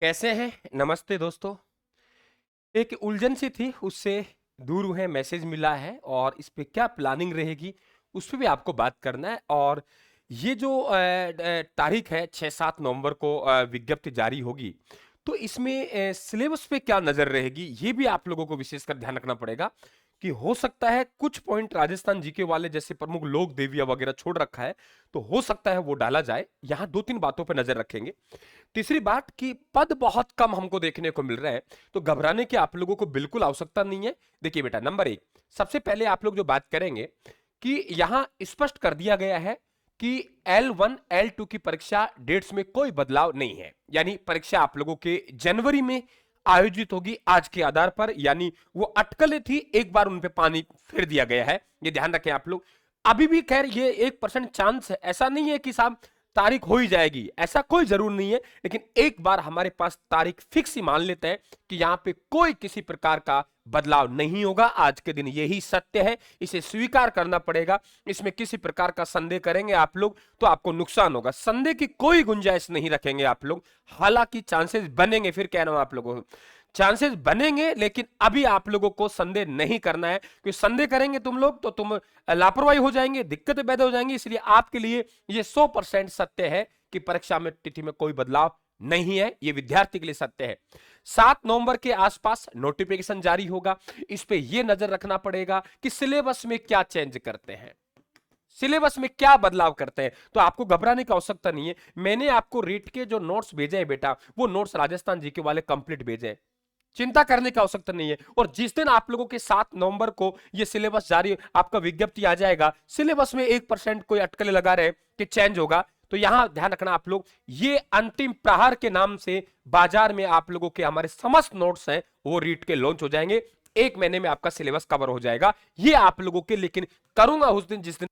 कैसे हैं? नमस्ते दोस्तों। एक उलझन सी थी, उससे दूर हुए, मैसेज मिला है और इस पे क्या प्लानिंग रहेगी उस पे भी आपको बात करना है। और ये जो तारीख है 6-7 नवंबर को विज्ञप्ति जारी होगी, तो इसमें सिलेबस पे क्या नजर रहेगी ये भी आप लोगों को विशेषकर ध्यान रखना पड़ेगा कि हो सकता है कुछ पॉइंट राजस्थान जीके वाले जैसे प्रमुख लोक देविया वगैरह छोड़ रखा है, तो हो सकता है वो डाला जाए। यहाँ 2-3 बातों पर नजर रखेंगे। तीसरी बात कि पद बहुत कम हमको देखने को मिल रहा है, तो घबराने की आप लोगों को बिल्कुल आवश्यकता नहीं है। देखिए बेटा, नंबर एक, सबसे पहले आप लोग जो बात करेंगे कि यहां स्पष्ट कर दिया गया है कि L1 L2 की परीक्षा डेट्स में कोई बदलाव नहीं है। यानी परीक्षा आप लोगों के जनवरी में आयोजित होगी आज के आधार पर। यानी वो अटकलें थी, एक बार उन पे पानी फेर दिया गया है, ये ध्यान रखें आप लोग। अभी भी खैर ये 1% चांस है, ऐसा नहीं है कि साहब तारीख हो ही जाएगी, ऐसा कोई जरूर नहीं है। लेकिन एक बार हमारे पास तारीख फिक्स ही मान लेते हैं कि यहां पे कोई किसी प्रकार का बदलाव नहीं होगा। आज के दिन यही सत्य है, इसे स्वीकार करना पड़ेगा। इसमें किसी प्रकार का संदेह करेंगे आप लोग तो आपको नुकसान होगा। संदेह की कोई गुंजाइश नहीं रखेंगे आप लोग। हालांकि चांसेस बनेंगे, फिर कह रहा हूं आप लोगों को, चांसेस बनेंगे, लेकिन अभी आप लोगों को संदेह नहीं करना है, क्योंकि संदेह करेंगे तुम लोग तो तुम लापरवाही हो जाएंगे, दिक्कतें पैदा हो जाएंगी। इसलिए आपके लिए ये 100% सत्य है कि परीक्षा में तिथि में कोई बदलाव नहीं है। ये विद्यार्थी के लिए सत्य है। 7 नवंबर के आसपास नोटिफिकेशन जारी होगा। इस पे ये नजर रखना पड़ेगा कि सिलेबस में क्या चेंज करते हैं, सिलेबस में क्या बदलाव करते हैं। तो आपको घबराने की आवश्यकता नहीं है। मैंने आपको रीट के जो नोट्स भेजे हैं बेटा, वो नोट्स राजस्थान जी के वाले कंप्लीट भेजे हैं, चिंता करने की आवश्यकता नहीं है। और जिस दिन आप लोगों के 7 नवंबर को ये सिलेबस जारी, आपका विज्ञप्ति आ जाएगा, सिलेबस में 1% कोई अटकलें लगा रहे कि चेंज होगा, तो यहां ध्यान रखना आप लोग, ये अंतिम प्रहार के नाम से बाजार में आप लोगों के हमारे समस्त नोट्स हैं वो रीट के लॉन्च हो जाएंगे। 1 महीने में आपका सिलेबस कवर हो जाएगा, ये आप लोगों के। लेकिन करूंगा उस दिन जिस दिन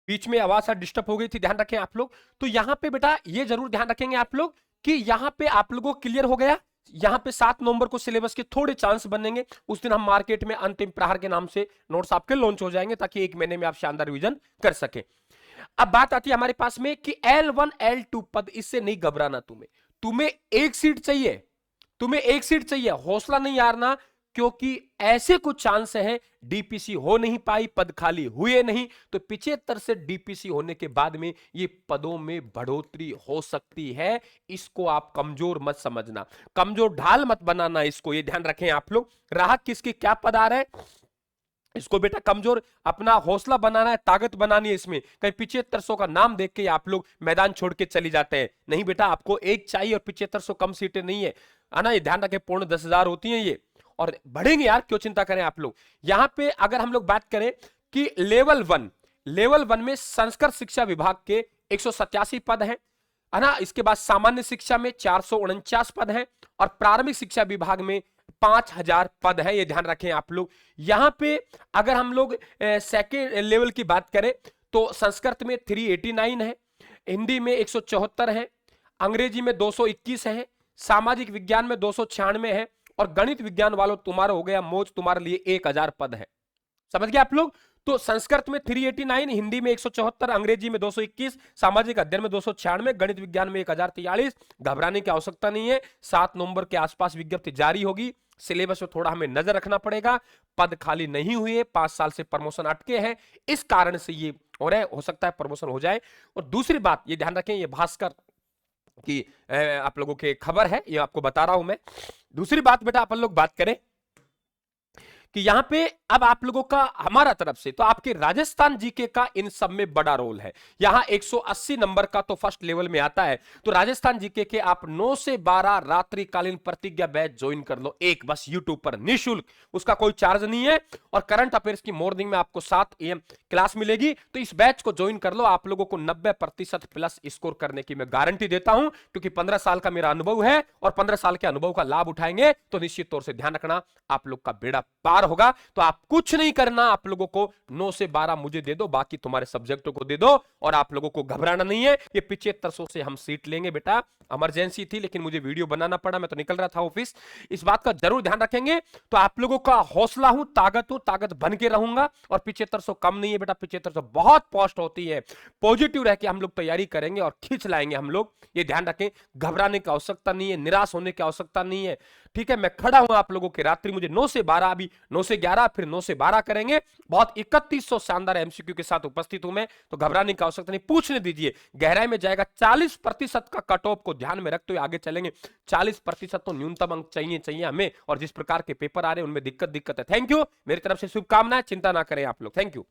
बीच में आवाज डिस्टर्ब हो गई थी, ध्यान रखें आप लोग। तो यहां पे बेटा ये जरूर ध्यान रखेंगे आप लोग कि यहां पे आप लोगों को क्लियर हो गया। यहां पे 7 नवंबर को सिलेबस के थोड़े चांस बनेंगे, उस दिन हम मार्केट में अंतिम प्रहार के नाम से नोट्स आपके लॉन्च हो जाएंगे, ताकि 1 महीने में आप शानदार रिवीजन कर सके। अब बात आती है हमारे पास में कि L1 L2 पद, इससे नहीं घबराना। तुम्हें तुम्हें एक सीट चाहिए, तुम्हें एक सीट चाहिए, हौसला नहीं हारना। क्योंकि ऐसे कुछ चांस हैं, डीपीसी हो नहीं पाई, पद खाली हुए नहीं, तो 75 से डीपीसी होने के बाद में ये पदों में बढ़ोतरी हो सकती है। इसको आप कमजोर मत समझना, कमजोर ढाल मत बनाना इसको, ये ध्यान रखें आप लोग। राहत किसके क्या पद आ रहा है, इसको बेटा कमजोर अपना हौसला बनाना है, ताकत बनानी है। इसमें कहीं 7500 का नाम देख के आप लोग मैदान छोड़ के चली जाते हैं, नहीं बेटा, आपको एक चाहिए और 7500 कम सीटें नहीं है, ना, ये ध्यान रखें, पूर्ण 10,000 होती हैं ये, और बढ़ेंगे यार, क्यों चिंता करें आप लोग। यहां पे अगर हम लोग बात करें कि लेवल 1 में संस्कृत शिक्षा विभाग के 187 पद हैं, है ना। इसके बाद सामान्य शिक्षा में 449 पद हैं, और प्रारंभिक शिक्षा विभाग में 5,000 पद है, ये ध्यान रखें आप लोग। यहां पे अगर हम लोग सेकेंड लेवल की बात करें तो संस्कृत में 389 है, हिंदी में 174 है, अंग्रेजी में 221 है, सामाजिक विज्ञान में 296 है, और गणित विज्ञान वालों तुम्हारा हो गया मौज, तुम्हारे लिए 1,000 पद है। समझ गए आप लोग। तो संस्कृत में 389, हिंदी में 174, अंग्रेजी में 221, सामाजिक अध्ययन में 296, गणित विज्ञान में 1043। घबराने की आवश्यकता नहीं है। 7 नवंबर के आसपास विज्ञप्ति जारी होगी। सिलेबस में थोड़ा हमें नजर रखना पड़ेगा, पद खाली नहीं हुए, 5 साल से प्रमोशन अटके हैं, इस कारण से ये हो रहा है, हो सकता है प्रमोशन हो जाए। और दूसरी बात ये ध्यान रखें, ये भास्कर की आप लोगों के खबर है, ये आपको बता रहा हूं मैं। दूसरी बात बेटा अपन लोग बात करें कि यहां पे अब आप लोगों का हमारा तरफ से तो आपके राजस्थान जीके का इन सब में बड़ा रोल है। यहां 180 नंबर का तो फर्स्ट लेवल में आता है, तो राजस्थान जीके के आप 9 से 12 रात्रिकालीन प्रतिज्ञा बैच ज्वाइन कर लो, एक बस यूट्यूब पर निःशुल्क, उसका कोई चार्ज नहीं है। और करंट अफेयर्स की मॉर्निंग में आपको 7 AM क्लास मिलेगी, तो इस बैच को ज्वाइन कर लो। आप लोगों को 90% प्लस स्कोर करने की मैं गारंटी देता हूं, क्योंकि 15 साल का मेरा अनुभव है और 15 साल के अनुभव का लाभ उठाएंगे तो निश्चित तौर से ध्यान रखना आप लोग का बेड़ा पार होगा। तो आप कुछ नहीं करना, आप लोगों को 9 से 12 मुझे दे दो, बाकी तुम्हारे सब्जेक्टों को दे दो, और आप लोगों को घबराना नहीं है। ये 7500 से हम सीट लेंगे बेटा, इमरजेंसी थी लेकिन मुझे वीडियो बनाना पड़ा, मैं तो निकल रहा था ऑफिस, इस बात का जरूर ध्यान रखेंगे। तो आप लोगों का हौसला हूं, ताकत बन के रहूंगा। और 7500 कम नहीं है बेटा, 7500 बहुत पोस्ट होती है। पॉजिटिव रह के हम लोग तैयारी करेंगे और खींच लाएंगे हम लोग, ये ध्यान रखें। घबराने की आवश्यकता नहीं है, निराश होने की आवश्यकता नहीं है, ठीक है। मैं खड़ा हूं आप लोगों के, रात्रि मुझे 9 से 12, अभी 9 से 11, फिर 9 से 12 करेंगे। बहुत 3100 शानदार एमसीक्यू के साथ उपस्थित हूं मैं, तो घबराने की आवश्यकता नहीं, पूछने दीजिए। गहराई में जाएगा, 40% का कट ऑफ को ध्यान में रखते हुए आगे चलेंगे। 40% तो न्यूनतम अंक चाहिए हमें, और जिस प्रकार के पेपर आ रहे हैं उनमें दिक्कत है। थैंक यू, मेरी तरफ से शुभकामनाएं, चिंता ना करें आप लोग, थैंक यू।